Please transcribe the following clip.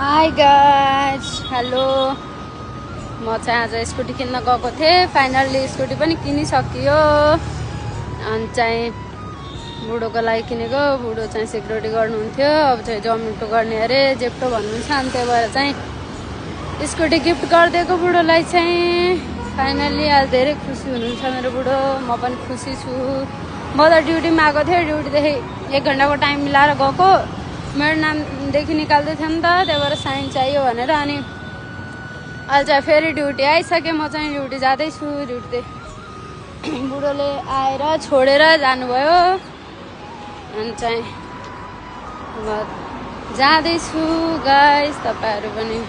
Hi guys hello म चाहिँ आज स्कुटी किन्न गएको थिएँ। फाइनल्ली स्कुटी पनि किनिसकियो। अनि चाहिँ बुढोको लागि किनेको। बुढो चाहिँ सिक्युरिटी गर्नुहुन्थ्यो, अब चाहिँ जमेटो गर्ने अरे जेप्टो भन्नुहुन्छ। अनि त्यही भएर चाहिँ स्कुटी गिफ्ट गरिदिएको बुढोलाई चाहिँ। फाइनल्ली आज धेरै खुसी हुनुहुन्छ मेरो बुढो, म पनि खुसी छु। म त ड्युटीमा आएको थिएँ, ड्युटीदेखि 1 घन्टाको टाइम मिलाएर गएको। मेरो नामदेखि निकाल्दै थियो नि त, त्यही भएर साइन चाहियो भनेर। अनि अहिले चाहिँ फेरि ड्युटी आइसकेँ। म चाहिँ ड्युटी जाँदैछु। ड्युटी बुढोले आएर छोडेर जानुभयो। अनि चाहिँ अब जाँदैछु गाइस, तपाईँहरू पनि